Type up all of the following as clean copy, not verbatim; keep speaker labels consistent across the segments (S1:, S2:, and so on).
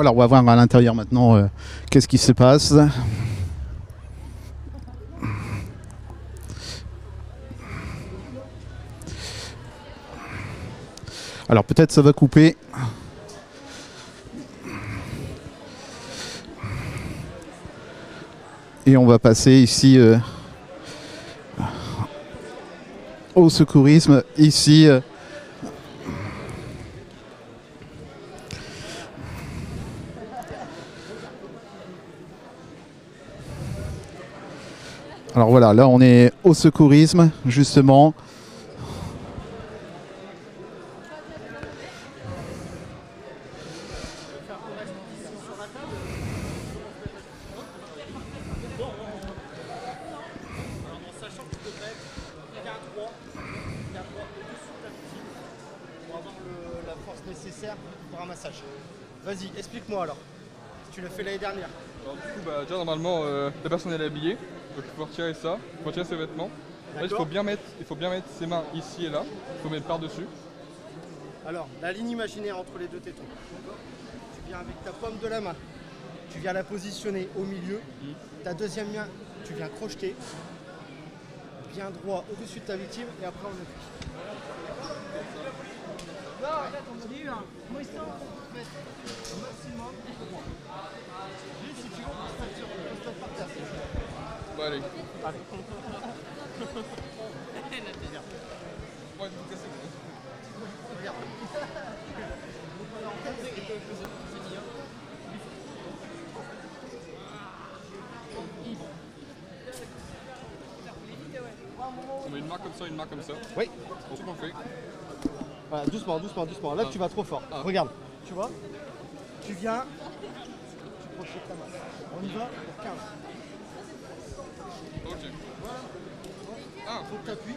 S1: Voilà, on va voir à l'intérieur maintenant qu'est-ce qui se passe. Alors peut-être ça va couper. Et on va passer ici au secourisme. Ici, alors voilà, là on est au secourisme justement.
S2: Nécessaire pour un massage. Vas-y, explique-moi alors. Tu l'as fait l'année dernière.
S3: Alors du coup, déjà normalement, la personne elle est habillée, donc il faut retirer ça, il faut retirer ses vêtements. Là, il faut bien mettre ses mains ici et là, il faut mettre par-dessus.
S2: Alors, la ligne imaginaire entre les deux tétons. Tu viens avec ta paume de la main, tu viens la positionner au milieu. Ta deuxième main, tu viens crocheter, bien droit au-dessus de ta victime et après on appuie. Non, arrête, on a eu un moisson au maximum. Juste si tu veux, on se par terre.
S3: Bon, allez.
S2: Allez.
S3: Ouais, vous cassez.
S2: Regarde.
S3: On met une main comme ça, une main comme ça.
S2: Oui.
S3: Tout qu'on fait.
S2: Voilà, doucement, doucement, doucement. Là, tu vas trop fort. Regarde, tu vois, tu viens, tu projettes ta main. On y va pour 15.
S3: Ok.
S2: Il faut que tu appuies.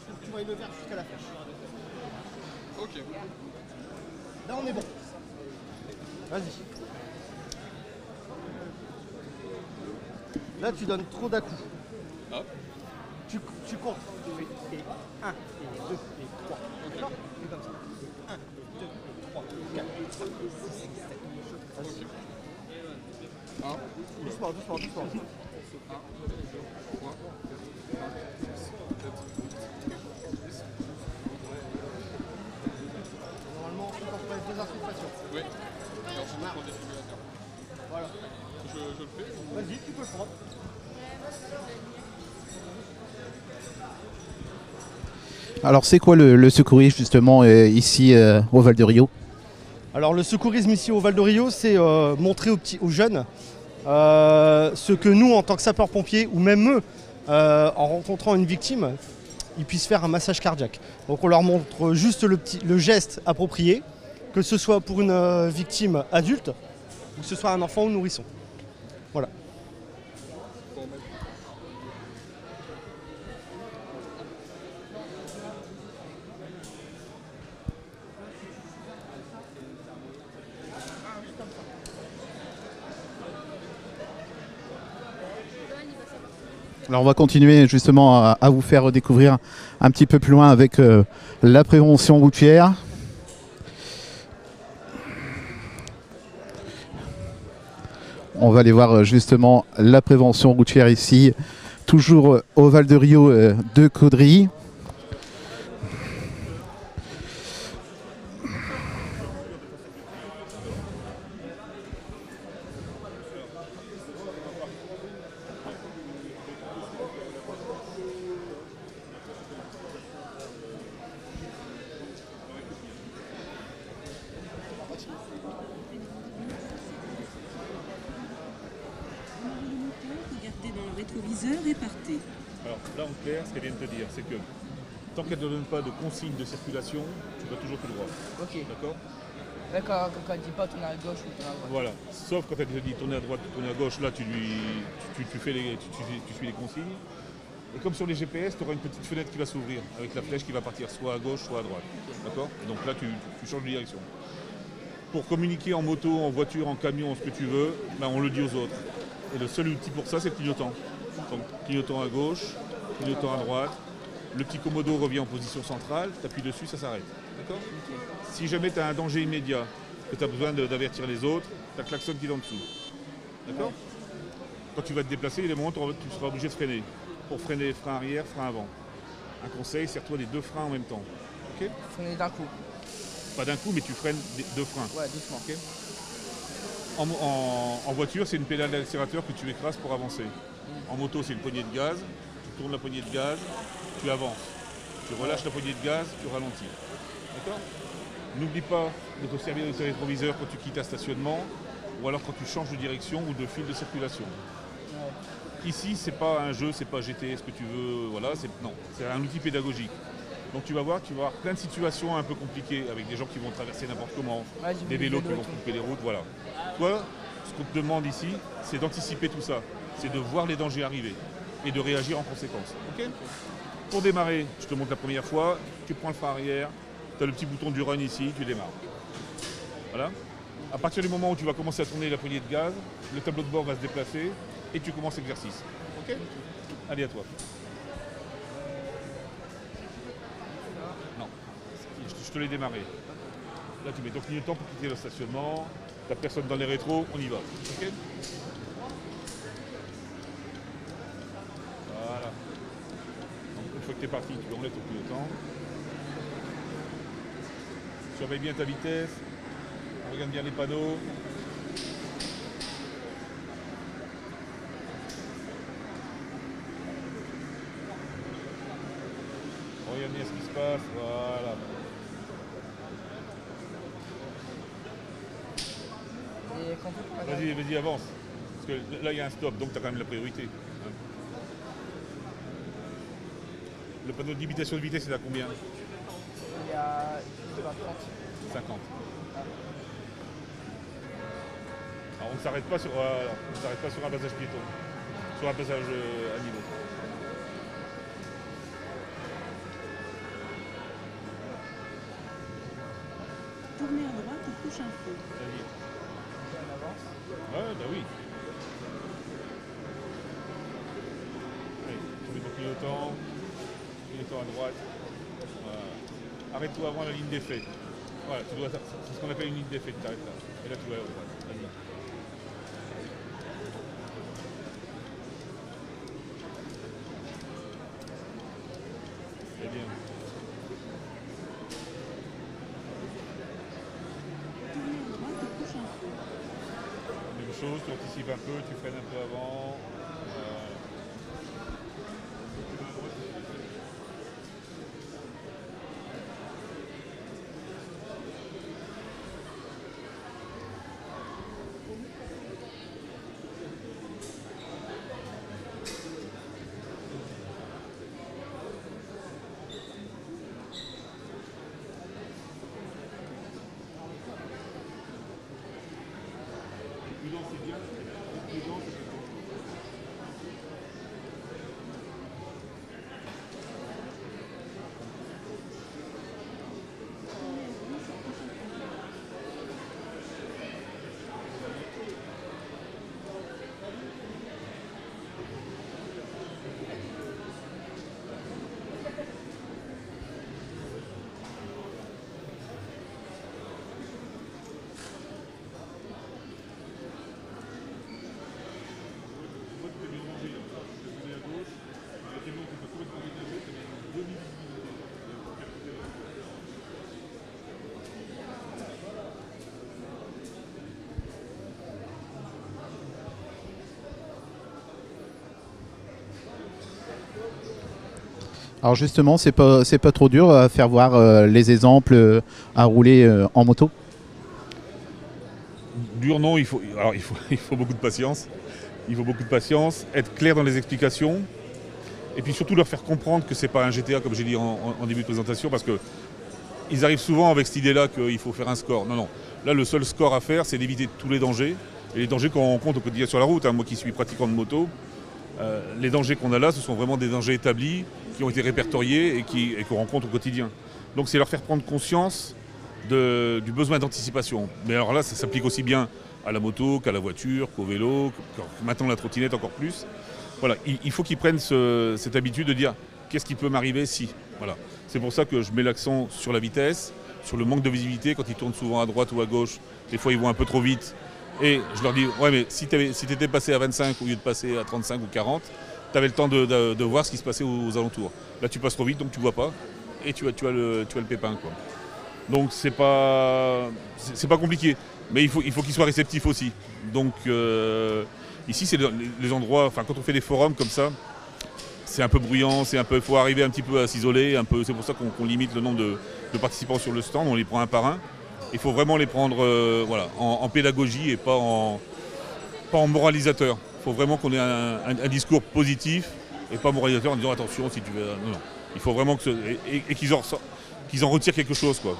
S2: Faut que tu vois le verre jusqu'à la flèche.
S3: Ok.
S2: Là, on est bon. Vas-y. Là, tu donnes trop d'à-coups.
S3: Hop.
S2: Tu comptes. Tu fais 1, et 2, et 3. D'accord ? Et comme ça. 1, 2, et 3, 4, 5, 6, 7. Vas-y.
S3: 1.
S2: Doucement, doucement, doucement.
S3: 1, 2, 3, 4, 5, 6, 7.
S2: Normalement, on commence par les deux insufflations.
S3: Oui. Et ensuite, on prend des défibrillateurs.
S2: Voilà.
S3: Je le fais.
S2: Vas-y, tu peux le prendre.
S1: alors c'est quoi le secourisme justement ici au Val de Rio?
S2: Alors le secourisme ici au Val de Rio, c'est montrer aux jeunes ce que nous, en tant que sapeurs-pompiers, ou même eux, en rencontrant une victime, ils puissent faire un massage cardiaque. Donc on leur montre juste le geste approprié, que ce soit pour une victime adulte, ou que ce soit un enfant ou nourrisson. Voilà.
S1: Alors on va continuer justement à vous faire découvrir un petit peu plus loin avec la prévention routière. On va aller voir justement la prévention routière ici, toujours au Val de Rio de Caudry.
S4: Regardez dans le rétroviseur et partez.
S5: Alors là, en clair, ce qu'elle vient de te dire, c'est que tant qu'elle ne donne pas de consigne de circulation, tu vas toujours tout droit.
S6: Ok.
S5: D'accord?
S6: D'accord, quand elle dit pas tourner à gauche ou tourner à droite.
S5: Voilà. Sauf quand elle te dit tourner à droite, tourner à gauche, là, tu suis les consignes. Et comme sur les GPS, tu auras une petite fenêtre qui va s'ouvrir avec la flèche qui va partir soit à gauche, soit à droite. D'accord? Et donc là, tu changes de direction. Pour communiquer en moto, en voiture, en camion, ce que tu veux, ben, on le dit aux autres. Et le seul outil pour ça, c'est le clignotant. Donc clignotant à gauche, clignotant à droite. Le petit commodo revient en position centrale, tu appuies dessus, ça s'arrête. D'accord? Si jamais tu as un danger immédiat, que tu as besoin d'avertir les autres, tu as le klaxon qui est en dessous. D'accord? Quand tu vas te déplacer, il y a des moments où tu seras obligé de freiner. Pour freiner, frein arrière, frein avant. Un conseil, serre-toi les deux freins en même temps. Ok?
S6: Freiner d'un coup.
S5: Pas d'un coup, mais tu freines deux freins.
S6: Ouais, doucement.
S5: Ok? En voiture, c'est une pédale d'accélérateur que tu écrases pour avancer. En moto, c'est une poignée de gaz. Tu tournes la poignée de gaz, tu avances. Tu relâches la poignée de gaz, tu ralentis. D'accord? N'oublie pas de te servir de tes rétroviseurs quand tu quittes un stationnement ou alors quand tu changes de direction ou de fil de circulation.
S6: Ouais.
S5: Ici, c'est pas un jeu, c'est pas GT, ce que tu veux, voilà, non, c'est un outil pédagogique. Donc tu vas voir plein de situations un peu compliquées avec des gens qui vont traverser n'importe comment,
S6: Ouais, j'ai vu
S5: des
S6: les
S5: vélos qui
S6: vélos
S5: vont
S6: et tout.
S5: couper les routes, voilà. Toi, ce qu'on te demande ici, c'est d'anticiper tout ça, c'est de voir les dangers arriver et de réagir en conséquence. Ok? Pour démarrer, je te montre la première fois, tu prends le frein arrière, tu as le petit bouton du run ici, tu démarres. Voilà. À partir du moment où tu vas commencer à tourner la poignée de gaz, le tableau de bord va se déplacer et tu commences l'exercice. Ok? Allez, à toi. Non, je te l'ai démarré. Là, tu mets ton clignotant pour quitter le stationnement. Tu n'as personne dans les rétros, on y va. Ok? Voilà. Donc, une fois que tu es parti, tu enlèves ton clignotant. Surveille bien ta vitesse. Regarde bien les panneaux. Regarde bien ce qui se passe. Voilà.
S6: Et quand tu
S5: Vas-y, avance. Parce que là, il y a un stop, donc tu as quand même la priorité. Le panneau de limitation de vitesse, c'est à combien?
S6: il y a, je sais pas, 30.
S5: 50. Alors on ne s'arrête pas sur un passage piéton, sur un passage à niveau.
S4: Tournez à droite au prochain feu.
S5: Vas-y.
S6: On avance.
S5: Ouais, bah oui. Allez, tu mets ton clignotant à droite. Voilà. Arrête-toi avant la ligne d'effet. Voilà, c'est ce qu'on appelle une ligne d'effet, tu t'arrêtes là. Et là tu vas à droite. Vas-y. C'est bien.
S4: Tournez à droite au prochain feu.
S5: Même chose, tu anticipes un peu, tu freines un peu avant. Prudence, c'est bien. Prudence, c'est bien.
S1: Alors justement, c'est pas trop dur à faire voir les exemples à rouler en moto.
S5: Dur, non, il faut beaucoup de patience. Il faut beaucoup de patience, être clair dans les explications, et puis surtout leur faire comprendre que c'est pas un GTA, comme j'ai dit en début de présentation, parce que ils arrivent souvent avec cette idée-là qu'il faut faire un score. Non, non. Là, le seul score à faire, c'est d'éviter tous les dangers, et les dangers qu'on rencontre au quotidien sur la route. Hein, moi qui suis pratiquant de moto, les dangers qu'on a là, ce sont vraiment des dangers établis, qui ont été répertoriés et qu'on rencontre au quotidien. Donc c'est leur faire prendre conscience du besoin d'anticipation. Mais alors là, ça s'applique aussi bien à la moto qu'à la voiture, qu'au vélo, maintenant la trottinette encore plus. Voilà, il faut qu'ils prennent cette habitude de dire qu'est-ce qui peut m'arriver si. Voilà. C'est pour ça que je mets l'accent sur la vitesse, sur le manque de visibilité, quand ils tournent souvent à droite ou à gauche, des fois ils vont un peu trop vite. Et je leur dis, ouais mais si tu étais passé à 25 au lieu de passer à 35 ou 40, tu avais le temps de voir ce qui se passait aux alentours. Là tu passes trop vite donc tu vois pas et tu as le pépin, quoi. Donc c'est pas compliqué, mais il faut qu'ils soient réceptifs aussi. Donc ici c'est les endroits, enfin quand on fait des forums comme ça, c'est un peu bruyant, il faut arriver un petit peu à s'isoler, c'est pour ça qu'on limite le nombre de participants sur le stand, on les prend un par un. Il faut vraiment les prendre en pédagogie et pas en moralisateur. Il faut vraiment qu'on ait un discours positif et pas moralisateur en disant attention si tu veux. Non. Il faut vraiment qu'ils en retirent quelque chose, quoi.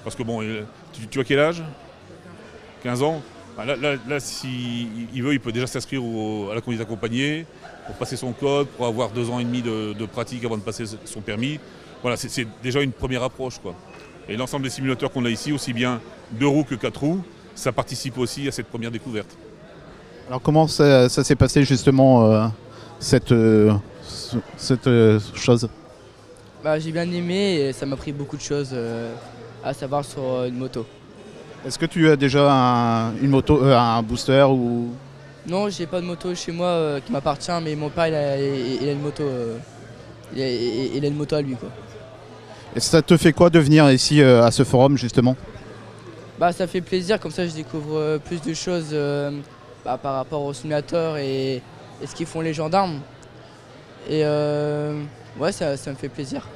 S5: Parce que bon, tu as quel âge? 15 ans. Là s'il veut, il peut déjà s'inscrire à la conduite accompagnée pour passer son code, pour avoir 2 ans et demi de pratique avant de passer son permis. Voilà, c'est déjà une première approche, quoi. Et l'ensemble des simulateurs qu'on a ici, aussi bien 2 roues que 4 roues, ça participe aussi à cette première découverte.
S1: Alors comment ça s'est passé justement cette chose?
S6: Bah, j'ai bien aimé et ça m'a appris beaucoup de choses à savoir sur une moto.
S1: Est-ce que tu as déjà une moto, un booster ou...
S6: Non, j'ai pas de moto chez moi qui m'appartient, mais mon père il a une moto, il a une moto à lui, quoi.
S1: Et ça te fait quoi de venir ici à ce forum justement?
S6: Bah, ça fait plaisir, comme ça je découvre plus de choses par rapport aux simulateurs et ce qu'ils font les gendarmes. Et ouais, ça me fait plaisir.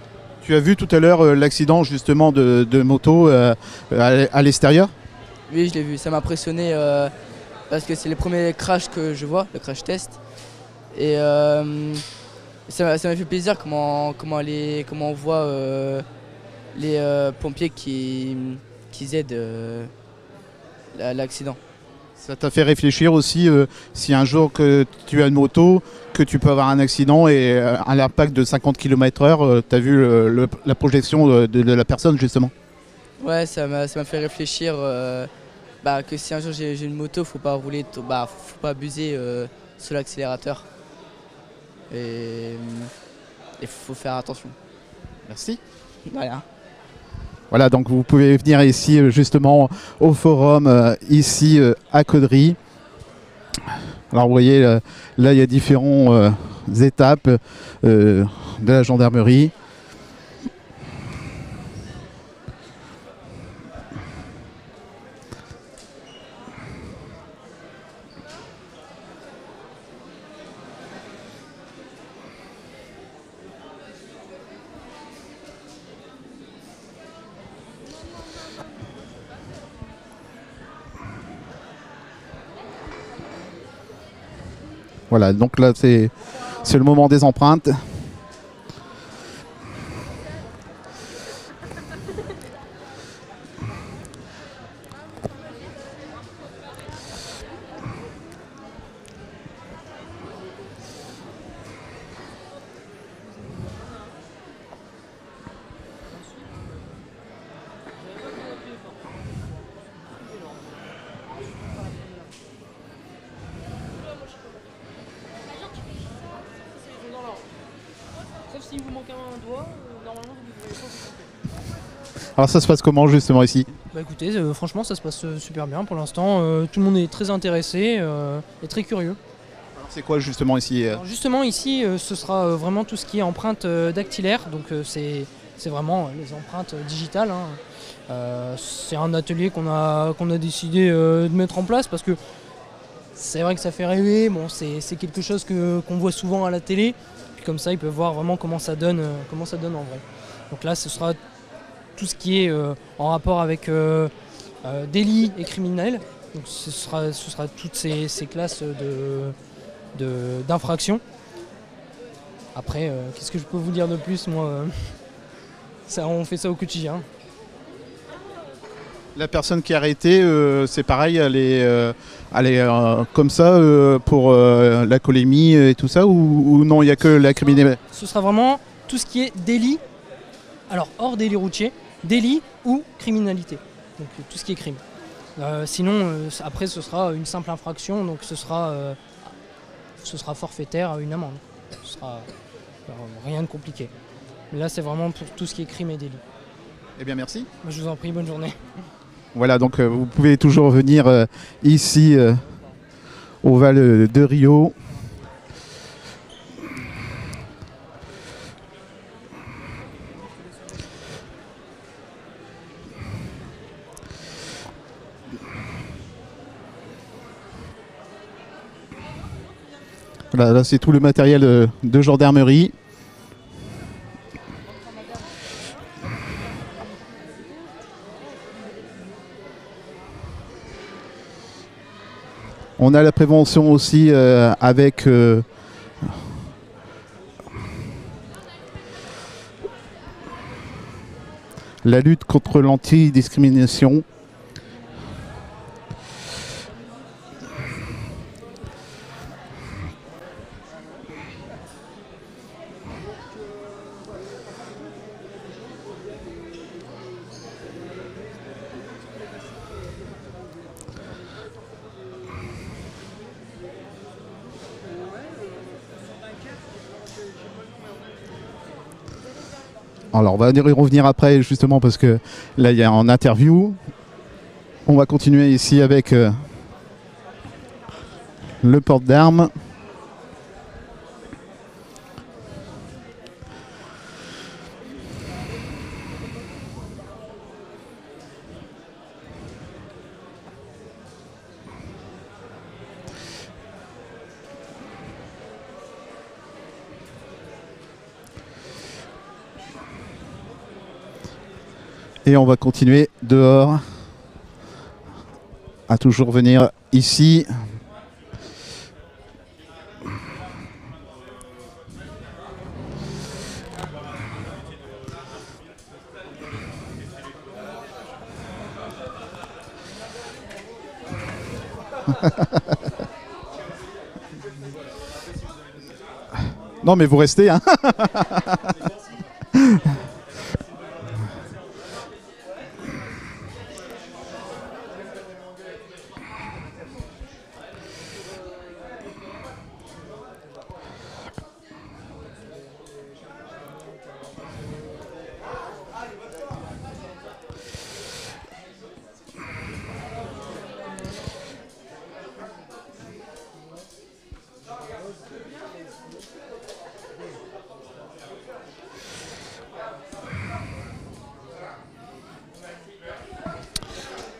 S1: Tu as vu tout à l'heure l'accident justement de moto à l'extérieur?
S6: Oui, je l'ai vu, ça m'a impressionné parce que c'est les premiers crashs que je vois, le crash test. Et ça m'a fait plaisir comment on voit les pompiers qui aident l'accident.
S1: Ça t'a fait réfléchir aussi si un jour que tu as une moto, que tu peux avoir un accident et à l'impact de 50 km/h, tu as vu la projection de la personne justement?
S6: Ouais, ça m'a fait réfléchir que si un jour j'ai une moto, faut pas rouler, faut pas abuser sur l'accélérateur. Et il faut faire attention.
S1: Merci.
S6: Voilà.
S1: Voilà, donc vous pouvez venir ici justement au forum, ici à Caudry. Alors vous voyez, là il y a différentes étapes de la gendarmerie. Voilà, donc là c'est le moment des empreintes.
S7: Sauf s'il vous manque un doigt, normalement vous pouvez pas.
S1: Alors ça se passe comment justement ici?
S7: Bah écoutez, franchement ça se passe super bien pour l'instant. Tout le monde est très intéressé et très curieux.
S1: Alors c'est quoi justement ici?
S7: Alors justement ici ce sera vraiment tout ce qui est empreinte dactylaire, donc c'est vraiment les empreintes digitales, hein. C'est un atelier qu'on a décidé de mettre en place parce que c'est vrai que ça fait rêver, bon, c'est quelque chose qu'on voit souvent à la télé, puis comme ça ils peuvent voir vraiment comment ça donne en vrai. Donc là ce sera tout ce qui est en rapport avec délits et criminels, donc ce sera toutes ces classes d'infractions. Après, qu'est-ce que je peux vous dire de plus, moi on fait ça au quotidien.
S1: La personne qui est arrêtée, c'est pareil, elle est comme ça pour l'alcoolémie et tout ça, ou non, il n'y a que la criminalité?
S7: Ce sera vraiment tout ce qui est délit, alors hors délit routier, délit ou criminalité, donc tout ce qui est crime. Sinon, après ce sera une simple infraction, donc ce sera forfaitaire à une amende. Ce sera rien de compliqué. Mais là c'est vraiment pour tout ce qui est crime et délit.
S1: Eh bien, merci.
S7: Je vous en prie, bonne journée.
S1: Voilà, donc vous pouvez toujours venir ici au Val de Rio. Voilà, là c'est tout le matériel de gendarmerie. On a la prévention aussi avec la lutte contre l'antidiscrimination. Alors on va y revenir après justement parce que là il y a un interview. On va continuer ici avec le port d'armes. Et on va continuer dehors à toujours venir ici. Non mais vous restez hein.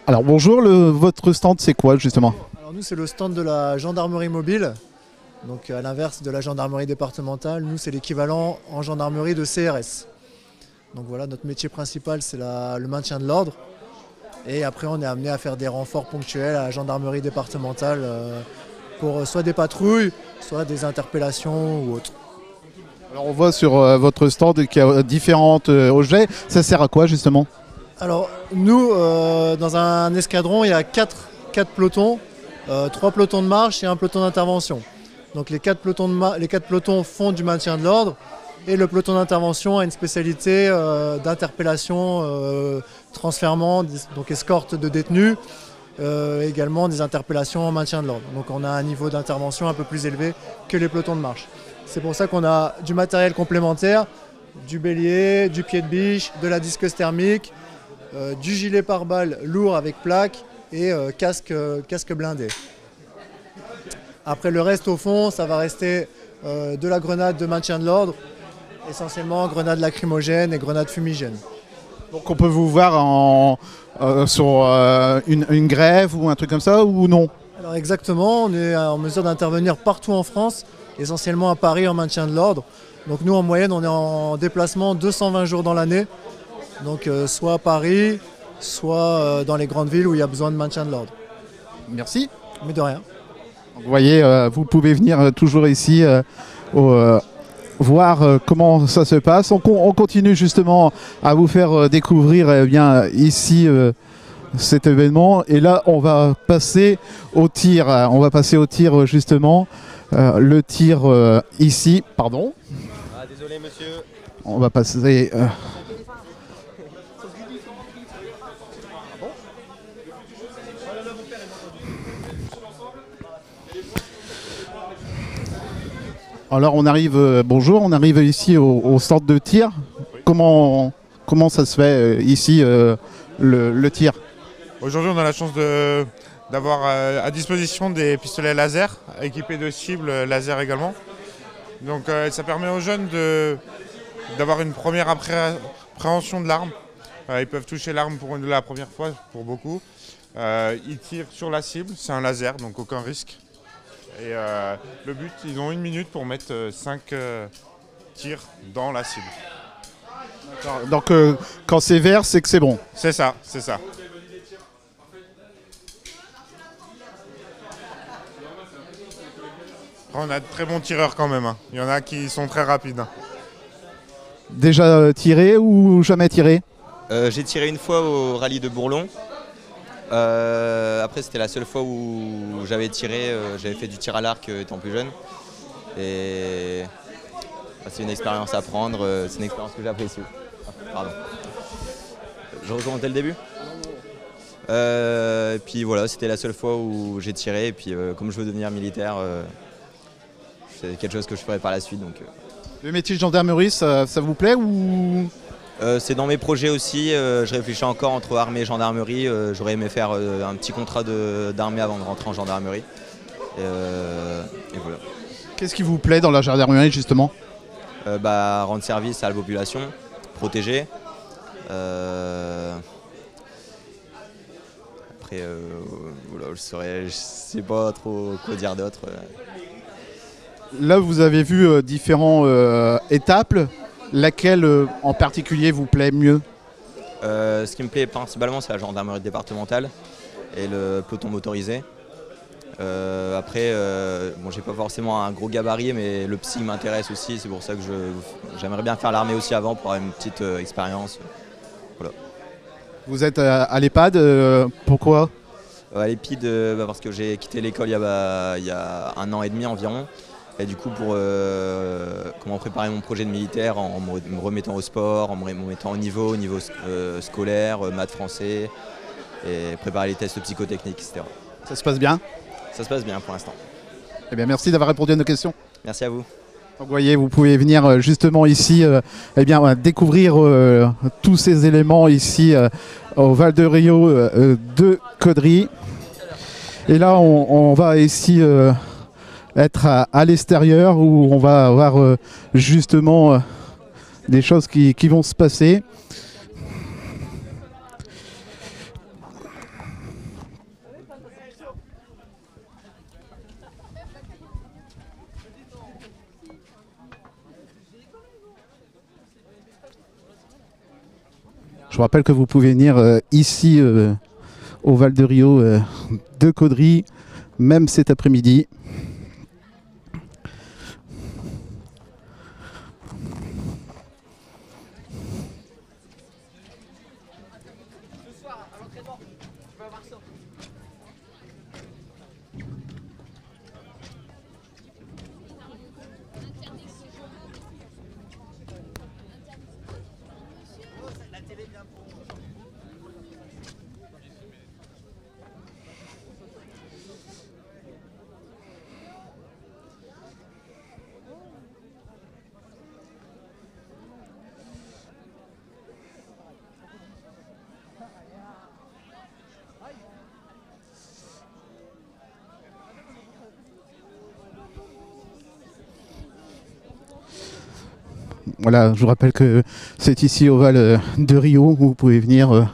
S1: Alors bonjour, votre stand c'est quoi justement?
S8: Alors nous c'est le stand de la gendarmerie mobile, donc à l'inverse de la gendarmerie départementale, nous c'est l'équivalent en gendarmerie de CRS. Donc voilà, notre métier principal c'est le maintien de l'ordre et après on est amené à faire des renforts ponctuels à la gendarmerie départementale pour soit des patrouilles, soit des interpellations ou autres.
S1: Alors on voit sur votre stand qu'il y a différents objets, ça sert à quoi justement?
S8: Alors nous, dans un escadron, il y a 4 pelotons, 3 pelotons de marche et un peloton d'intervention. Donc les 4 pelotons font du maintien de l'ordre et le peloton d'intervention a une spécialité d'interpellation, transfèrement, donc escorte de détenus, également des interpellations en maintien de l'ordre. Donc on a un niveau d'intervention un peu plus élevé que les pelotons de marche. C'est pour ça qu'on a du matériel complémentaire, du bélier, du pied de biche, de la disqueuse thermique, du gilet pare-balles lourd avec plaque et casque blindé. Après le reste au fond, ça va rester de la grenade de maintien de l'ordre, essentiellement grenade lacrymogène et grenade fumigène.
S1: Donc on peut vous voir sur une grève ou un truc comme ça ou non?
S8: Alors exactement, on est en mesure d'intervenir partout en France, essentiellement à Paris en maintien de l'ordre. Donc nous en moyenne on est en déplacement 220 jours dans l'année. Donc soit à Paris, soit dans les grandes villes où il y a besoin de maintien de l'ordre.
S1: Merci.
S8: Mais de rien.
S1: Donc, vous voyez, vous pouvez venir toujours ici voir comment ça se passe. On continue justement à vous faire découvrir bien ici cet événement. Et là, on va passer au tir. On va passer au tir justement. Le tir ici. Pardon.
S9: Ah, désolé monsieur.
S1: On va passer... Alors on arrive, bonjour, on arrive ici au centre de tir. Comment comment ça se fait ici le tir?
S9: Aujourd'hui, on a la chance d'avoir à disposition des pistolets laser équipés de cibles laser également. Donc ça permet aux jeunes d'avoir une première appréhension de l'arme. Ils peuvent toucher l'arme pour la première fois, pour beaucoup. Ils tirent sur la cible, c'est un laser, donc aucun risque. Et le but, ils ont 1 minute pour mettre 5 tirs dans la cible.
S1: Donc quand c'est vert, c'est que c'est bon.
S9: C'est ça, c'est ça. On a de très bons tireurs quand même. Il y en a qui sont très rapides.
S1: Déjà tiré ou jamais tiré?
S10: J'ai tiré une fois au rallye de Bourlon. Après, c'était la seule fois où j'avais tiré. J'avais fait du tir à l'arc étant plus jeune. Et c'est une expérience à prendre. C'est une expérience que j'apprécie. Pardon. Je recommence dès le début. Et puis voilà, c'était la seule fois où j'ai tiré. Et puis comme je veux devenir militaire, c'est quelque chose que je ferai par la suite. Donc,
S1: Le métier de gendarmerie, ça vous plaît ou...
S10: c'est dans mes projets aussi. Je réfléchis encore entre armée et gendarmerie. J'aurais aimé faire un petit contrat d'armée avant de rentrer en gendarmerie. Et voilà.
S1: Qu'est-ce qui vous plaît dans la gendarmerie justement?
S10: Rendre service à la population, protéger. Après, voilà, je sais pas trop quoi dire d'autre.
S1: Là, vous avez vu différentes étapes. Laquelle en particulier vous plaît mieux?
S10: Ce qui me plaît principalement, c'est la gendarmerie départementale et le peloton motorisé. Après, j'ai pas forcément un gros gabarit, mais le psy m'intéresse aussi. C'est pour ça que j'aimerais bien faire l'armée aussi avant pour avoir une petite expérience. Voilà.
S1: Vous êtes à l'EHPAD, pourquoi?
S10: À l'EPID, parce que j'ai quitté l'école il y a 1 an et demi environ. Et du coup, pour comment préparer mon projet de militaire en me remettant au sport, en me remettant au niveau scolaire, maths, français, et préparer les tests psychotechniques, etc.
S1: Ça se passe bien?
S10: Ça se passe bien pour l'instant.
S1: Eh bien, merci d'avoir répondu à nos questions.
S10: Merci à vous.
S1: Donc, vous voyez, vous pouvez venir justement ici découvrir tous ces éléments ici au Val de Rio de Caudry. Et là, on va ici être à l'extérieur où on va avoir justement des choses qui vont se passer. Je vous rappelle que vous pouvez venir ici au Val de Rio de Caudry, même cet après-midi. Voilà, je vous rappelle que c'est ici au Val de Rio où vous pouvez venir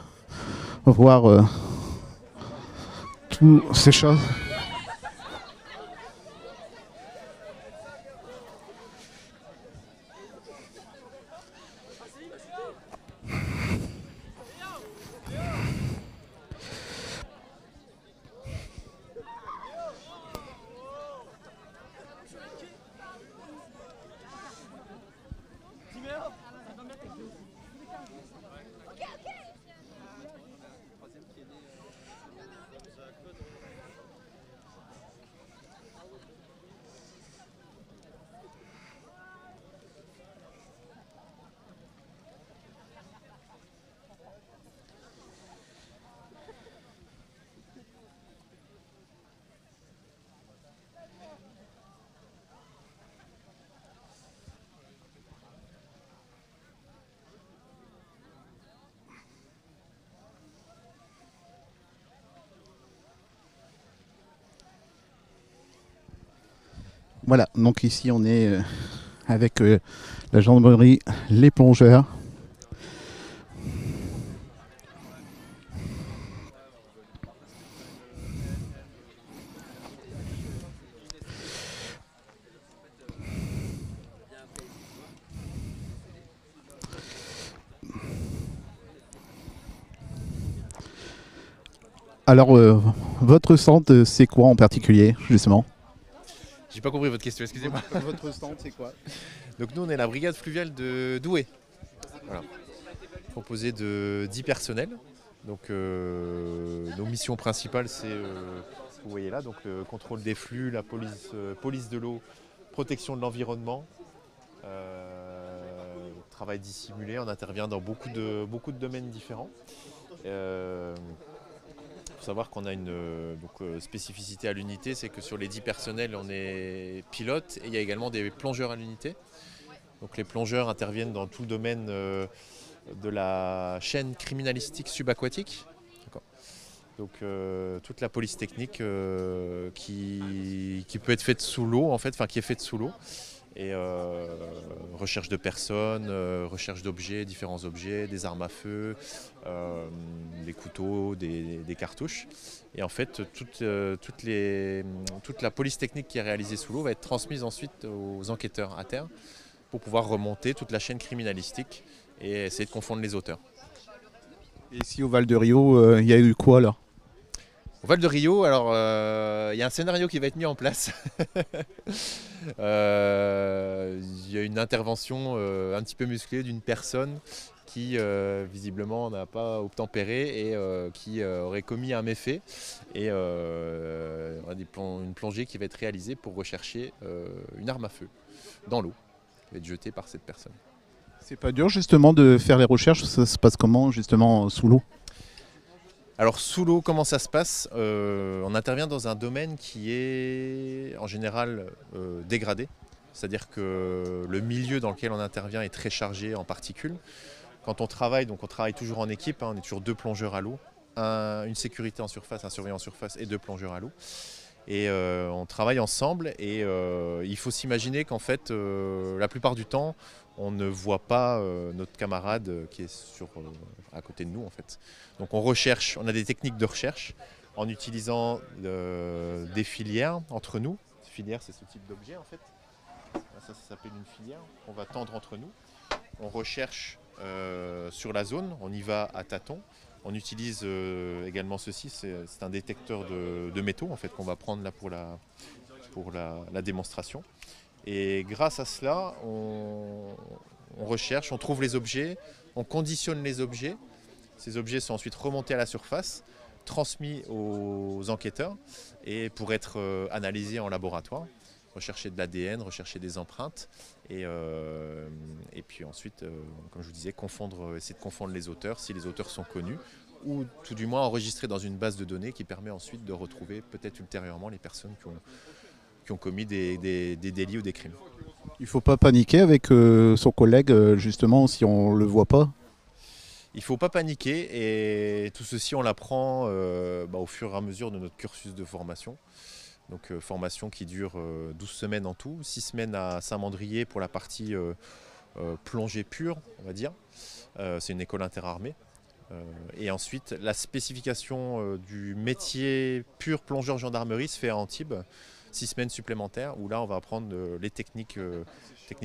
S1: voir toutes ces choses. Voilà, donc ici on est avec la gendarmerie, les plongeurs. Alors, votre centre, c'est quoi en particulier, justement?
S11: J'ai pas compris votre question, excusez-moi.
S1: Votre centre, c'est quoi?
S11: Donc nous, on est la brigade fluviale de Douai. Voilà. Composé de 10 personnels. Donc nos missions principales, c'est, vous voyez là, donc le contrôle des flux, la police de l'eau, protection de l'environnement, travail dissimulé. On intervient dans beaucoup de domaines différents. Il faut savoir qu'on a une spécificité à l'unité, c'est que sur les 10 personnels, on est pilote et il y a également des plongeurs à l'unité. Donc les plongeurs interviennent dans tout le domaine de la chaîne criminalistique subaquatique. Donc toute la police technique qui peut être faite sous l'eau, en fait, enfin qui est faite sous l'eau. Et recherche de personnes, recherche d'objets, différents objets, des armes à feu, des couteaux, des cartouches. Et en fait, toute la police technique qui est réalisée sous l'eau va être transmise ensuite aux enquêteurs à terre pour pouvoir remonter toute la chaîne criminalistique et essayer de confondre les auteurs.
S1: Et ici au Val de Rio, il y a eu quoi là?
S11: Au Val de Rio, alors il y a un scénario qui va être mis en place. Il y a une intervention un petit peu musclée d'une personne qui visiblement n'a pas obtempéré et qui aurait commis un méfait. Et une plongée qui va être réalisée pour rechercher une arme à feu dans l'eau, qui va être jetée par cette personne.
S1: C'est pas dur justement de faire les recherches, ça se passe comment justement sous l'eau?
S11: Alors sous l'eau, comment ça se passe? On intervient dans un domaine qui est en général dégradé. C'est-à-dire que le milieu dans lequel on intervient est très chargé en particules. Quand on travaille, donc on travaille toujours en équipe, hein, on est toujours 2 plongeurs à l'eau, une sécurité en surface, un surveillant en surface et 2 plongeurs à l'eau. Et on travaille ensemble et il faut s'imaginer qu'en fait, la plupart du temps, on ne voit pas notre camarade qui est à côté de nous en fait. Donc on recherche, on a des techniques de recherche en utilisant des filières entre nous. Filière, c'est ce type d'objet en fait. Ça s'appelle une filière qu'on va tendre entre nous. On recherche sur la zone, on y va à tâtons. On utilise également ceci, c'est un détecteur de métaux en fait qu'on va prendre là pour la démonstration. Et grâce à cela, on recherche, on trouve les objets, on conditionne les objets. Ces objets sont ensuite remontés à la surface, transmis aux enquêteurs et pour être analysés en laboratoire. Rechercher de l'ADN, rechercher des empreintes et puis ensuite, comme je vous disais, essayer de confondre les auteurs si les auteurs sont connus ou tout du moins enregistrer dans une base de données qui permet ensuite de retrouver peut-être ultérieurement les personnes qui ont commis des délits ou des crimes.
S1: Il ne faut pas paniquer avec son collègue justement si on ne le voit pas?
S11: Il ne faut pas paniquer et tout ceci on l'apprend au fur et à mesure de notre cursus de formation. Donc formation qui dure 12 semaines en tout, 6 semaines à Saint-Mandrier pour la partie plongée pure, on va dire. C'est une école interarmée. Et ensuite, la spécification du métier pur plongeur gendarmerie se fait à Antibes, 6 semaines supplémentaires, où là on va apprendre les techniques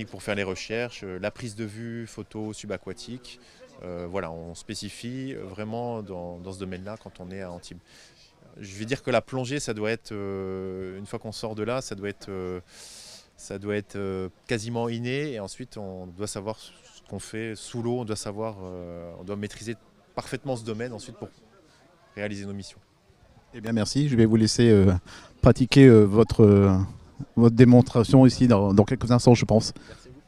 S11: pour faire les recherches, la prise de vue, photo subaquatique. Voilà, on spécifie vraiment dans ce domaine-là quand on est à Antibes. Je vais dire que la plongée, ça doit être, une fois qu'on sort de là, ça doit être quasiment inné. Et ensuite, on doit savoir ce qu'on fait sous l'eau, on doit maîtriser parfaitement ce domaine ensuite pour réaliser nos missions.
S1: Eh bien merci, je vais vous laisser pratiquer votre démonstration ici dans quelques instants je pense.
S11: Merci beaucoup.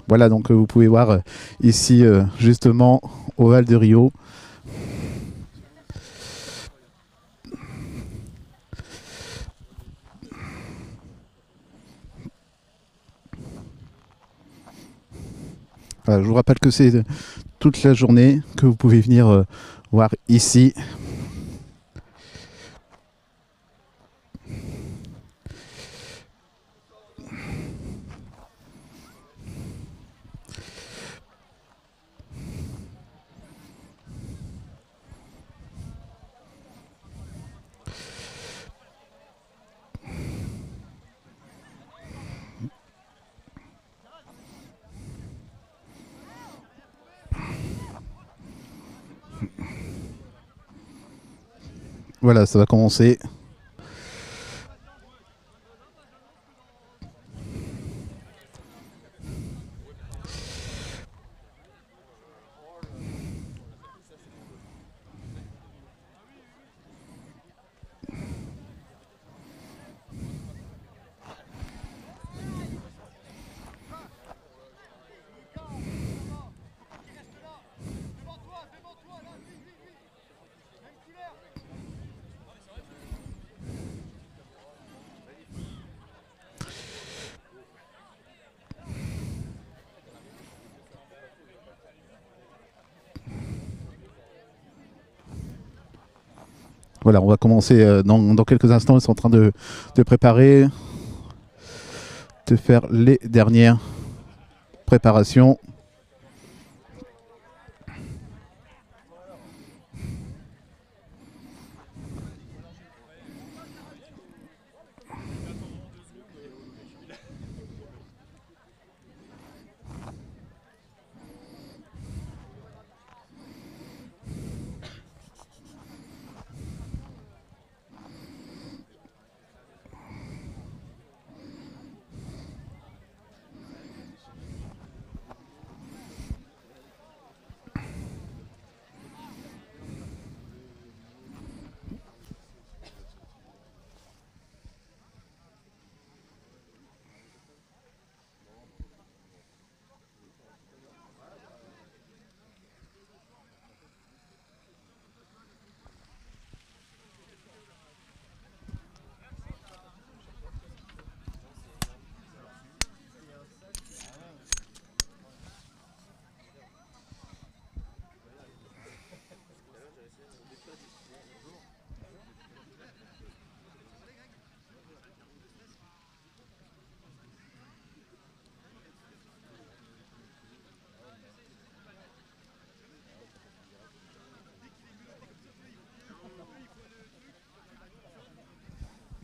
S1: Voilà, donc vous pouvez voir ici justement au Val de Rio. Voilà, je vous rappelle que c'est toute la journée que vous pouvez venir voir ici. Voilà, ça va commencer. Voilà, on va commencer dans quelques instants. Ils sont en train de préparer, de faire les dernières préparations.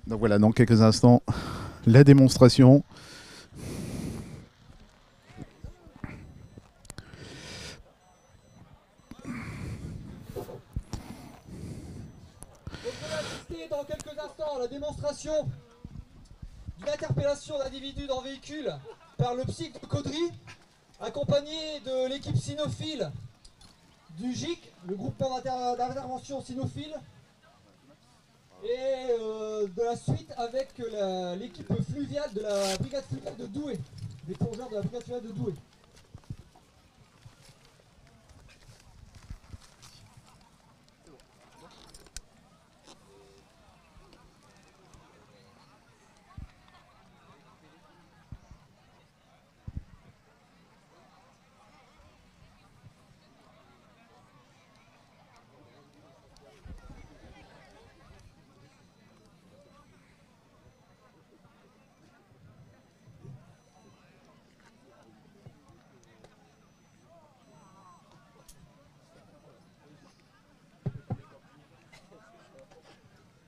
S1: Donc voilà, dans quelques instants, la démonstration.
S12: Dans quelques instants, la démonstration d'une interpellation d'individus dans véhicule par le psych de Caudry, accompagné de l'équipe cynophile du GIC, le groupement d'intervention cynophile, et de la suite avec l'équipe fluviale de la brigade fluviale de Douai, des plongeurs de la brigade fluviale de Douai.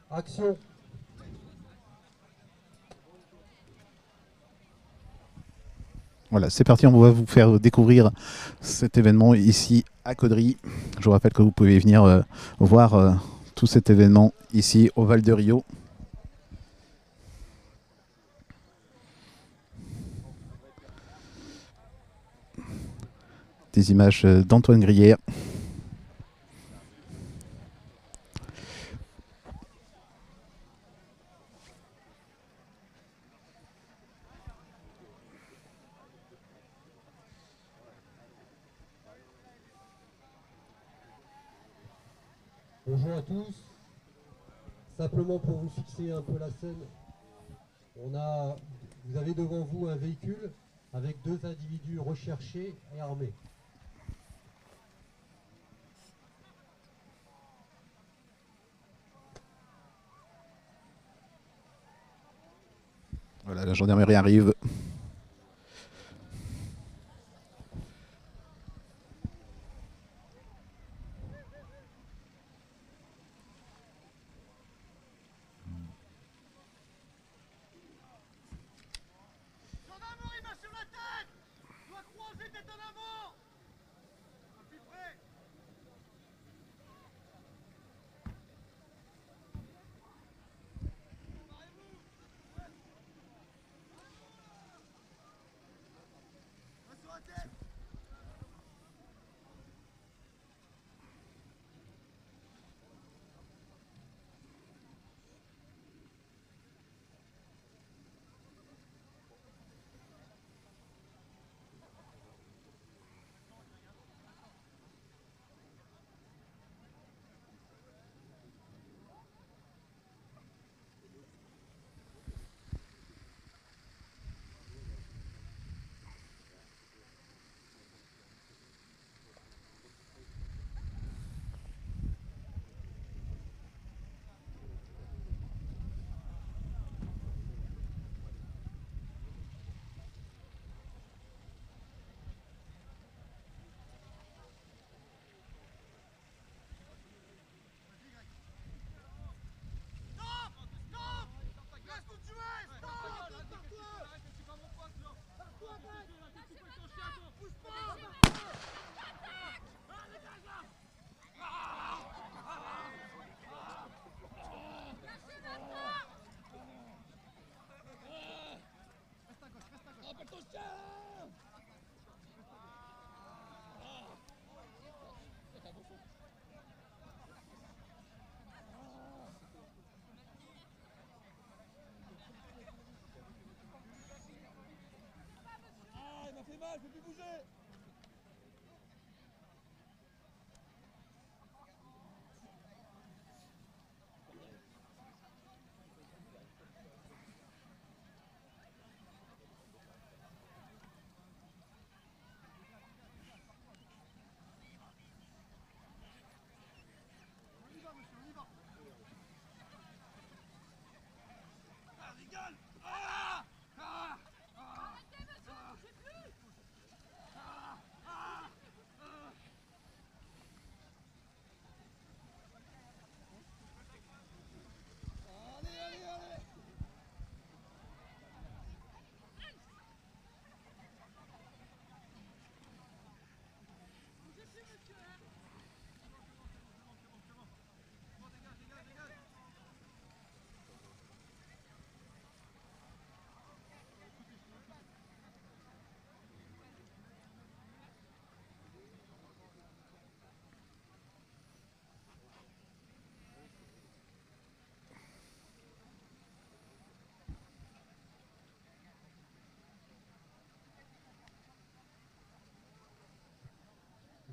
S12: Action.
S1: Voilà, c'est parti, on va vous faire découvrir cet événement ici à Caudry. Je vous rappelle que vous pouvez venir voir tout cet événement ici au Val de Rio. Des images d'Antoine Grière.
S12: Bonjour à tous. Simplement pour vous fixer un peu la scène, vous avez devant vous un véhicule avec deux individus recherchés et armés.
S1: Voilà, la gendarmerie arrive.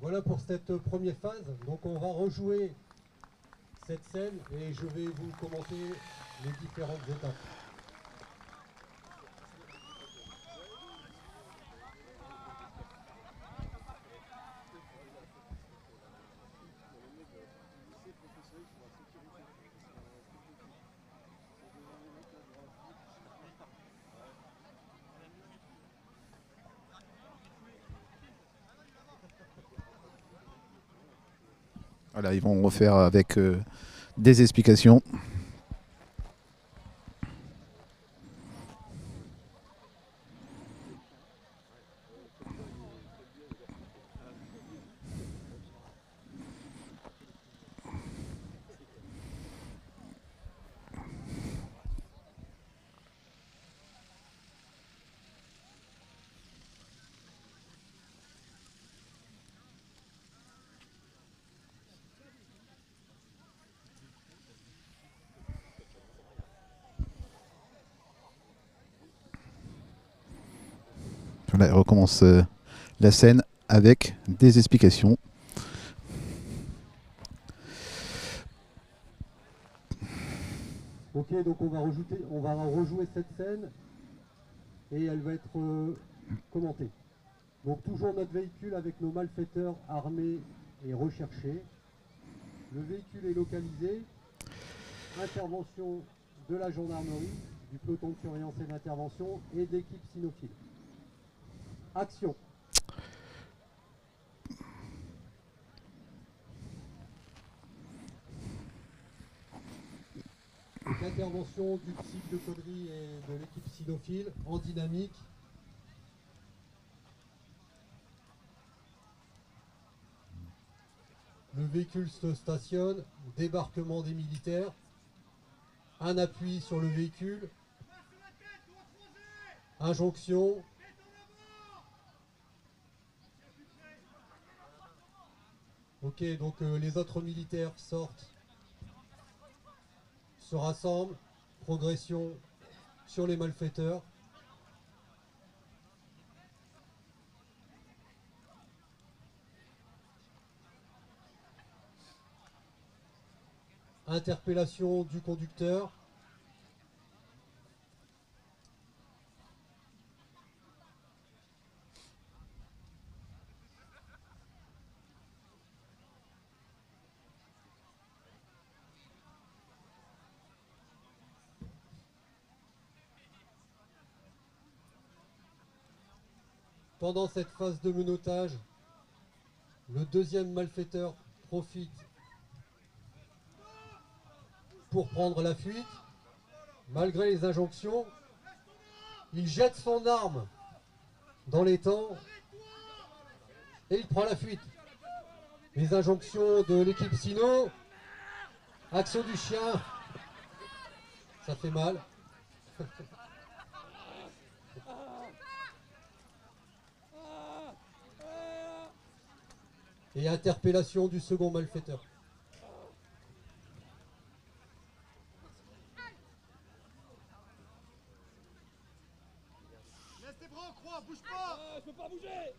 S12: Voilà pour cette première phase. Donc on va rejouer cette scène et je vais vous commenter les différentes étapes.
S1: Voilà, ils vont refaire avec des explications. Voilà, il recommence la scène avec des explications.
S12: Ok, donc on va rejouer cette scène et elle va être commentée. Donc toujours notre véhicule avec nos malfaiteurs armés et recherchés. Le véhicule est localisé. Intervention de la gendarmerie, du peloton de surveillance et d'intervention et de l'équipe cynophile. Action. Donc, intervention du psy de Caudry et de l'équipe cynophile en dynamique. Le véhicule se stationne, débarquement des militaires, un appui sur le véhicule, injonction. Ok, donc les autres militaires sortent, se rassemblent, progression sur les malfaiteurs. Interpellation du conducteur. Pendant cette phase de menottage, le deuxième malfaiteur profite pour prendre la fuite. Malgré les injonctions, il jette son arme dans l'étang et il prend la fuite. Les injonctions de l'équipe Sino, action du chien, ça fait mal. Et interpellation du second malfaiteur.
S13: Laisse tes bras en croix, bouge pas. Je peux pas bouger.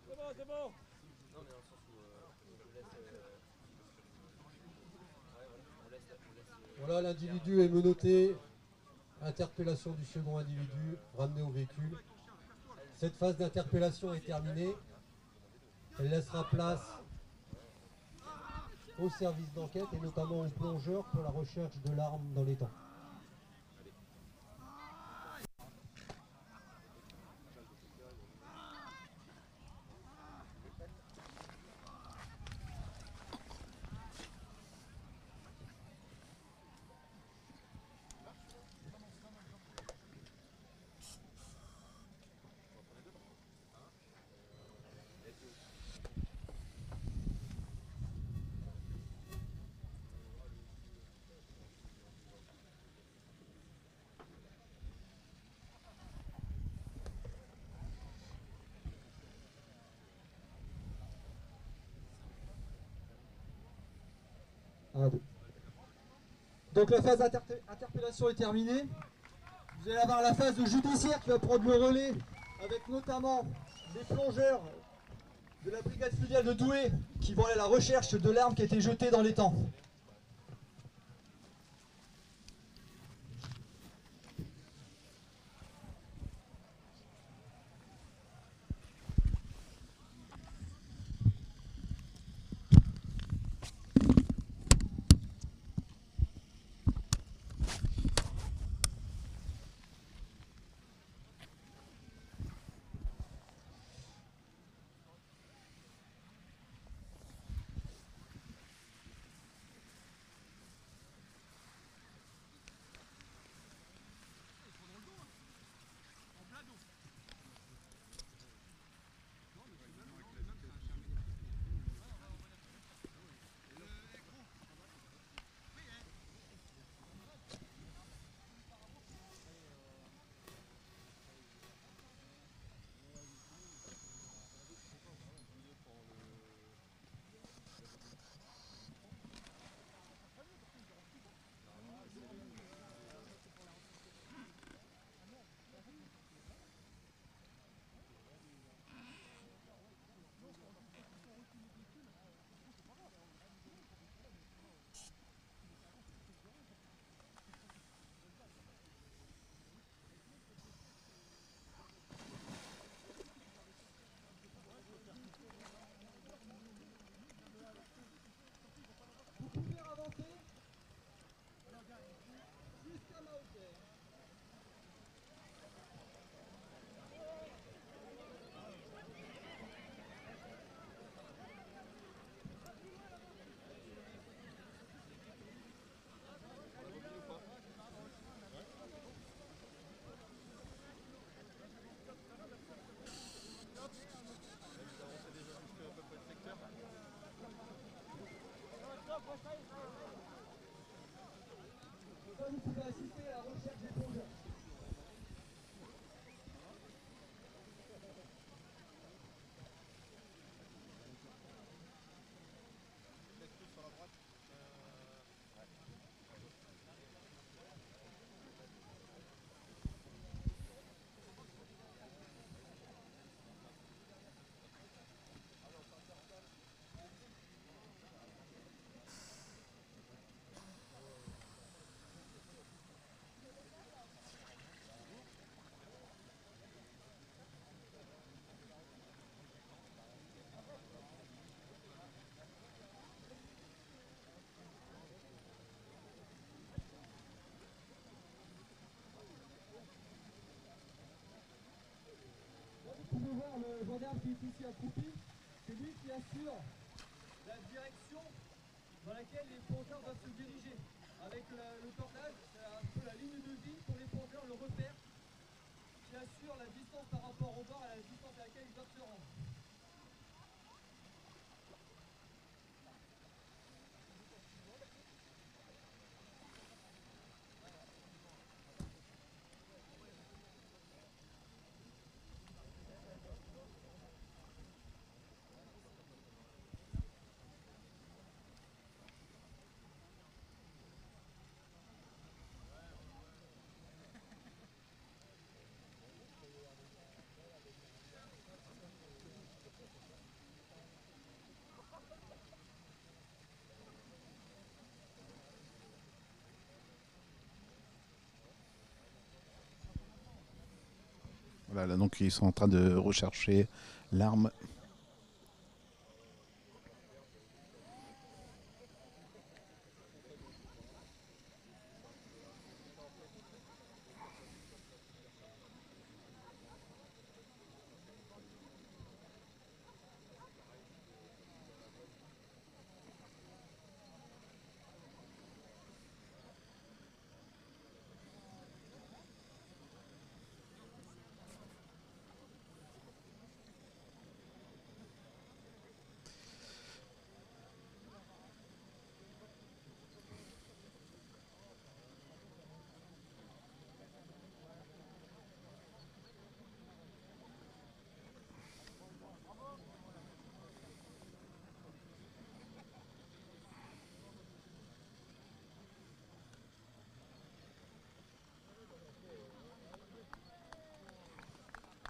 S13: C'est bon, c'est bon. Non, mais dans le sens où on laisse.
S12: Voilà, l'individu est menotté. Interpellation du second individu, ramené au véhicule. Cette phase d'interpellation est terminée. Elle laissera place au service d'enquête et notamment aux plongeurs pour la recherche de l'arme dans l'étang. Donc la phase d'interpellation est terminée. Vous allez avoir la phase judiciaire qui va prendre le relais avec notamment des plongeurs de la brigade fluviale de Douai qui vont aller à la recherche de l'arme qui a été jetée dans l'étang. Vous pouvez assister à la recherche des plongeurs. Vous pouvez voir le gendarme qui est ici accroupi, c'est lui qui assure la direction dans laquelle les plongeurs doivent se diriger. Avec le cordage, c'est un peu la ligne de vie pour les plongeurs, le repère, qui assure la distance par rapport au bord et la distance à laquelle ils doivent se rendre.
S1: Voilà, là, donc ils sont en train de rechercher l'arme.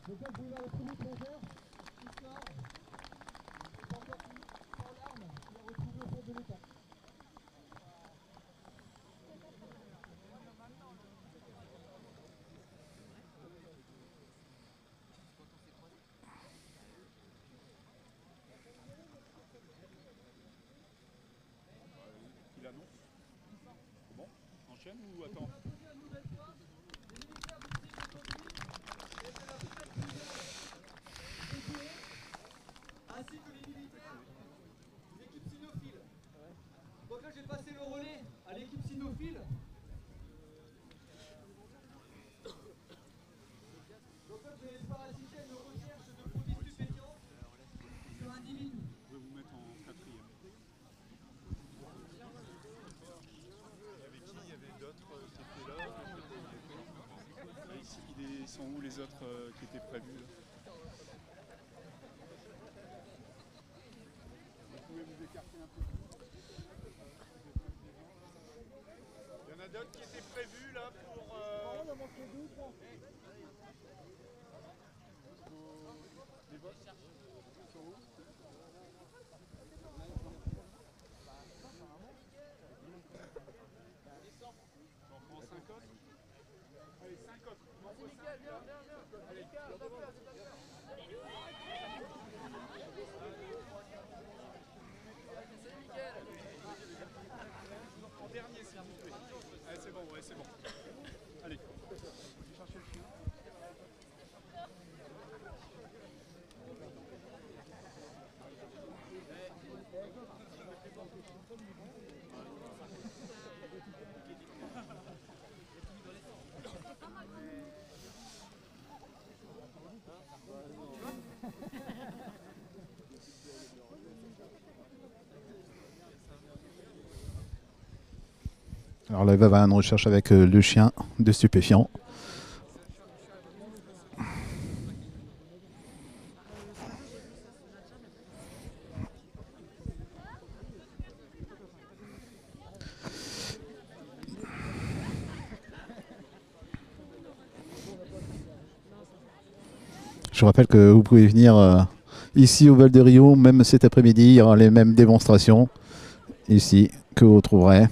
S12: Donc là, vous pouvez voir le premier plongeur.
S5: prochaine ou attends?
S12: Ainsi que les militaires, l'équipe cynophile. Donc là, j'ai passé le relais à l'équipe cynophile. Donc là, vous allez parasiter une recherche de produits stupéfiants sur individus.
S5: Je vais vous mettre en quatrième. Avec qui il y avait d'autres qui étaient là? Ici, ils sont où les autres qui étaient prévus là? Vous pouvez vous écarter un peu. Il y en a d'autres qui étaient prévus là pour... On a manqué 2 ou 3. Les votes sont où? J'en prends 5 autres. Allez, 5 autres. Vas-y, Mickaël, viens. Allez, en dernier, s'il vous plaît. Allez, c'est bon, ouais, c'est bon. Allez, je vais chercher le chien.
S1: Alors là, il va y avoir une recherche avec le chien de stupéfiants. Je rappelle que vous pouvez venir ici au Val de Rio, même cet après-midi, il y aura les mêmes démonstrations ici que vous trouverez.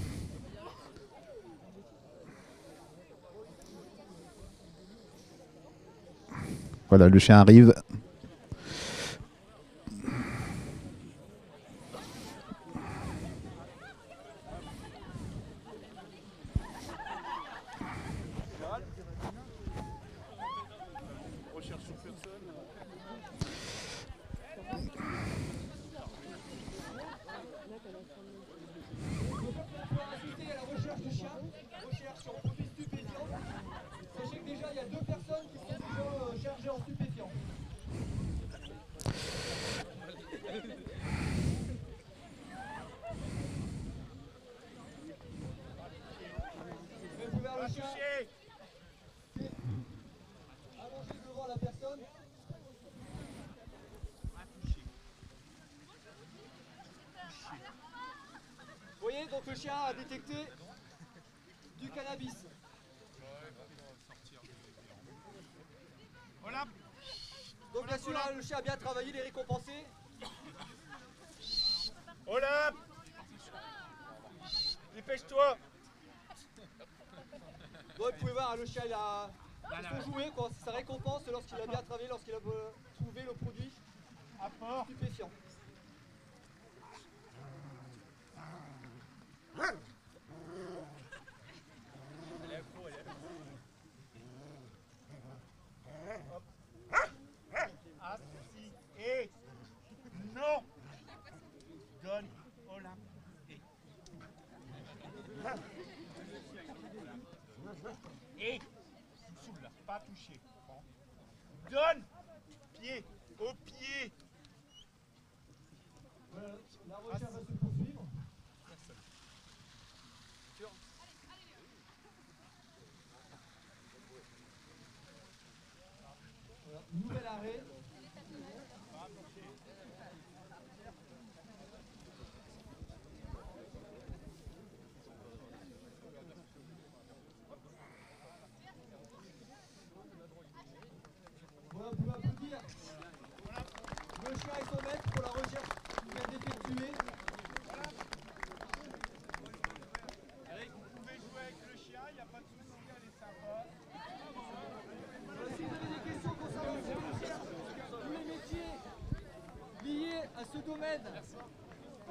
S1: Voilà, le chien arrive.
S5: Recherche sur personne.
S12: Assister à la recherche de chiens, recherche sur produits stupéfiants. Sachez que déjà, il y a 2 personnes qui sont déjà chargées en stupéfiants. Je vais vers le chien. Allongé devant la personne. Vous voyez, donc le chien a détecté du cannabis.
S5: Voilà.
S12: Donc bien sûr, le chien a bien travaillé, il est récompensé.
S5: Olap, dépêche-toi.
S12: Bon, vous pouvez voir, le chien il a son jouet, quoi. C'est sa récompense lorsqu'il a bien travaillé, lorsqu'il a trouvé le produit stupéfiant.
S5: Assis et non. Donne Olap et tu me saoules là, pas touché. Donne pied au pied.
S12: La recherche va se poursuivre. Voilà, nouvel arrêt. Voilà, vous pouvez applaudir le chien et son maître pour la recherche qu'il vient d'effectuer.
S5: Eric, vous pouvez jouer avec le chien, il n'y a pas de souci, elle est sympa.
S12: Si vous avez des questions concernant tous les métiers liés à ce domaine,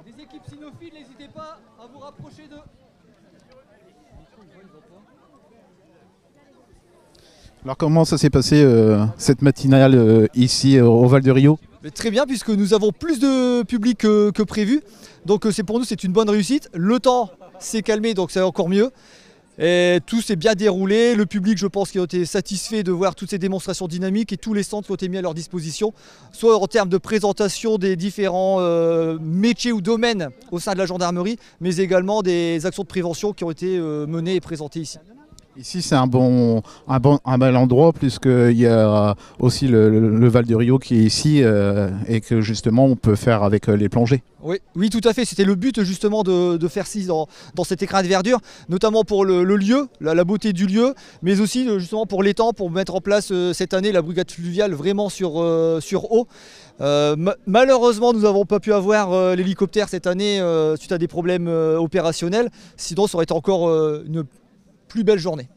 S12: des équipes cynophiles, n'hésitez pas à vous rapprocher d'eux.
S1: Alors comment ça s'est passé cette matinale ici au Val de Rio?
S12: Mais très bien, puisque nous avons plus de public que prévu. Donc pour nous c'est une bonne réussite. Le temps s'est calmé, donc c'est encore mieux. Et tout s'est bien déroulé. Le public, je pense, qui a été satisfait de voir toutes ces démonstrations dynamiques et tous les stands qui ont été mis à leur disposition, soit en termes de présentation des différents métiers ou domaines au sein de la gendarmerie, mais également des actions de prévention qui ont été menées et présentées ici.
S1: Ici, c'est un bel endroit, puisqu'il y a aussi le Val de Rio qui est ici et que justement on peut faire avec les plongées.
S12: Oui, tout à fait. C'était le but justement de faire ci dans cet écrin de verdure, notamment pour le lieu, la beauté du lieu, mais aussi justement pour l'étang, pour mettre en place cette année la brigade fluviale vraiment sur eau. Malheureusement, nous n'avons pas pu avoir l'hélicoptère cette année suite à des problèmes opérationnels. Sinon, ça aurait été encore une plus belle journée.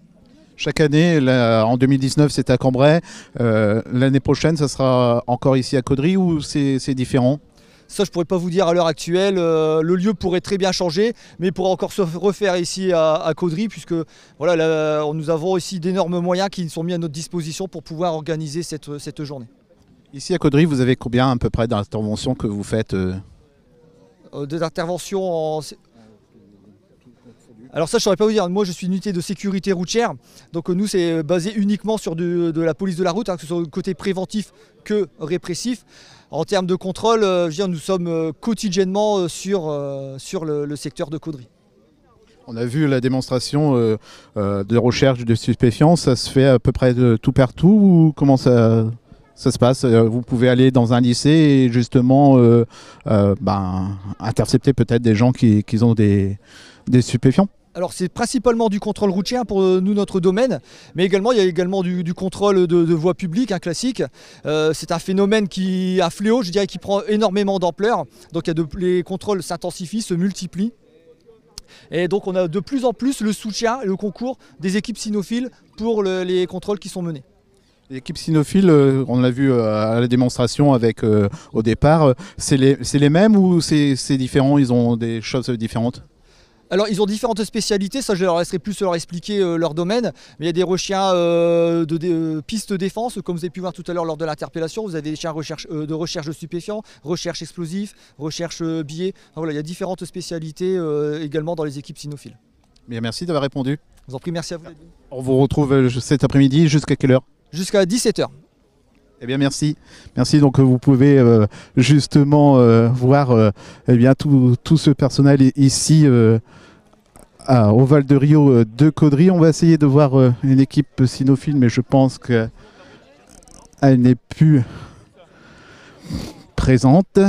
S1: Chaque année, là, en 2019 c'était à Cambrai, l'année prochaine ça sera encore ici à Caudry ou c'est différent?
S12: Ça je pourrais pas vous dire à l'heure actuelle, le lieu pourrait très bien changer, mais pourrait encore se refaire ici à Caudry, puisque voilà, là, nous avons ici d'énormes moyens qui sont mis à notre disposition pour pouvoir organiser cette journée.
S1: Ici à Caudry, vous avez combien à peu près d'interventions que vous faites
S12: Des interventions en... Alors ça je ne saurais pas vous dire, moi je suis une unité de sécurité routière, donc nous c'est basé uniquement sur de la police de la route, hein, que ce soit le côté préventif que répressif. En termes de contrôle, je veux dire, nous sommes quotidiennement sur le secteur de Caudry.
S1: On a vu la démonstration de recherche de stupéfiants, ça se fait à peu près de tout partout ou comment ça se passe? Vous pouvez aller dans un lycée et justement intercepter peut-être des gens qui ont des stupéfiants?
S12: Alors c'est principalement du contrôle routier pour nous, notre domaine, mais également il y a également du contrôle de voies publiques, un classique. C'est un phénomène un fléau, je dirais, qui prend énormément d'ampleur. Donc les contrôles s'intensifient, se multiplient. Et donc on a de plus en plus le soutien et le concours des équipes cynophiles pour les contrôles qui sont menés.
S1: L'équipe cynophile, on l'a vu à la démonstration au départ, c'est les mêmes ou c'est différent, ils ont des choses différentes?
S12: Alors ils ont différentes spécialités, ça je leur laisserai plus leur expliquer leur domaine, mais il y a des rechiens de pistes défense, comme vous avez pu voir tout à l'heure lors de l'interpellation, vous avez des chiens de recherche de stupéfiants, recherche explosifs, recherche billets, enfin, voilà, il y a différentes spécialités également dans les équipes cynophiles.
S1: Bien, merci d'avoir répondu.
S12: Je vous en prie, merci à vous.
S1: On vous retrouve cet après-midi jusqu'à quelle heure?
S12: Jusqu'à 17h.
S1: Eh bien merci. Merci, donc vous pouvez justement voir eh bien, tout ce personnel ici au Val de Rio de Caudry. On va essayer de voir une équipe cynophile, mais je pense qu'elle n'est plus présente.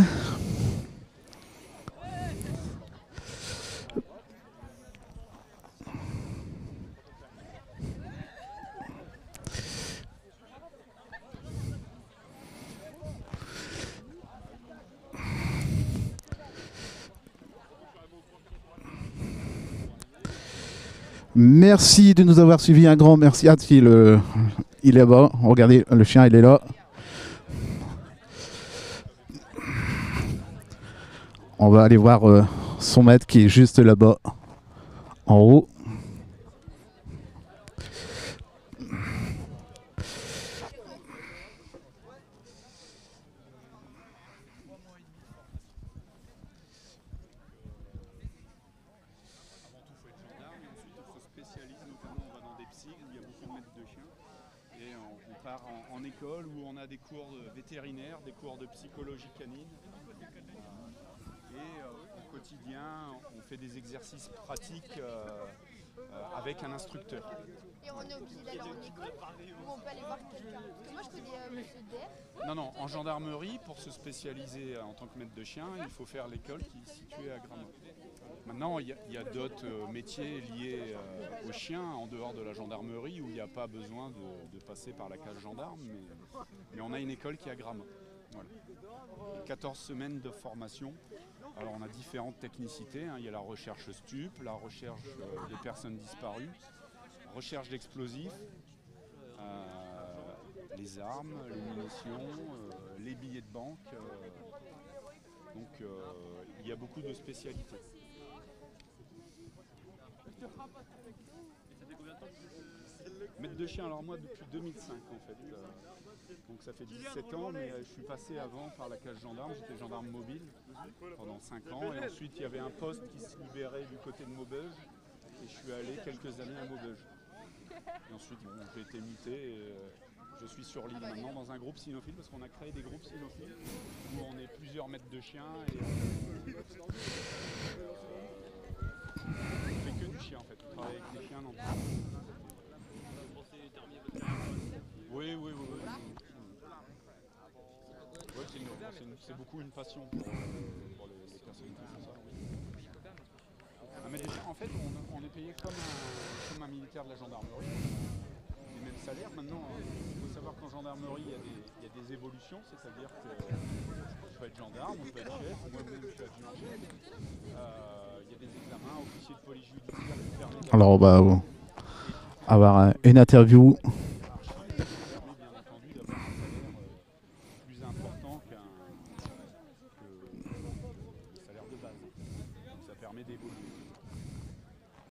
S1: Merci de nous avoir suivis, un grand merci. Ah, il est là-bas, regardez, le chien il est là. On va aller voir son maître qui est juste là-bas, en haut.
S14: En école où on a des cours vétérinaires, des cours de psychologie canine. Et au quotidien, on fait des exercices pratiques avec un instructeur.
S15: Et on est obligé d'aller en école ou on peut aller voir quelqu'un? Parce que moi je connais monsieur Der.
S14: Non, en gendarmerie, pour se spécialiser en tant que maître de chien, il faut faire l'école qui est située à Grammont. Maintenant, il y a d'autres métiers liés aux chiens en dehors de la gendarmerie où il n'y a pas besoin de passer par la case gendarme, mais on a une école qui est à Grammont. Voilà. 14 semaines de formation. Alors on a différentes technicités, hein. Il y a la recherche stup, la recherche des personnes disparues, recherche d'explosifs, les armes, les munitions, les billets de banque. Donc il y a beaucoup de spécialités. Maître de chien, alors moi depuis 2005 en fait. Donc ça fait 17 ans, mais je suis passé avant par la cage gendarme, j'étais gendarme mobile pendant 5 ans. Et ensuite il y avait un poste qui se libérait du côté de Maubeuge. Et je suis allé quelques années à Maubeuge. Et ensuite bon, j'ai été muté et je suis sur l'île maintenant dans un groupe cynophile parce qu'on a créé des groupes cynophiles où on est plusieurs maîtres de chiens et on fait que du chien en fait, on travaille avec des chiens non. Oui. Ouais, c'est beaucoup une passion pour les personnes qui font ça. Oui. Un maître de chien, en fait, on est payé comme un militaire de la gendarmerie. Les mêmes salaires. Maintenant, il faut savoir qu'en gendarmerie, il y a des évolutions, c'est-à-dire que je peux être gendarme, on peut être chef, moi-même je suis adjudant-chef. Il y a des examens, officier de police judiciaire qui permettent...
S1: Alors on va avoir une interview.
S14: Plus important que le salaire de base. Donc ça permet d'évoluer.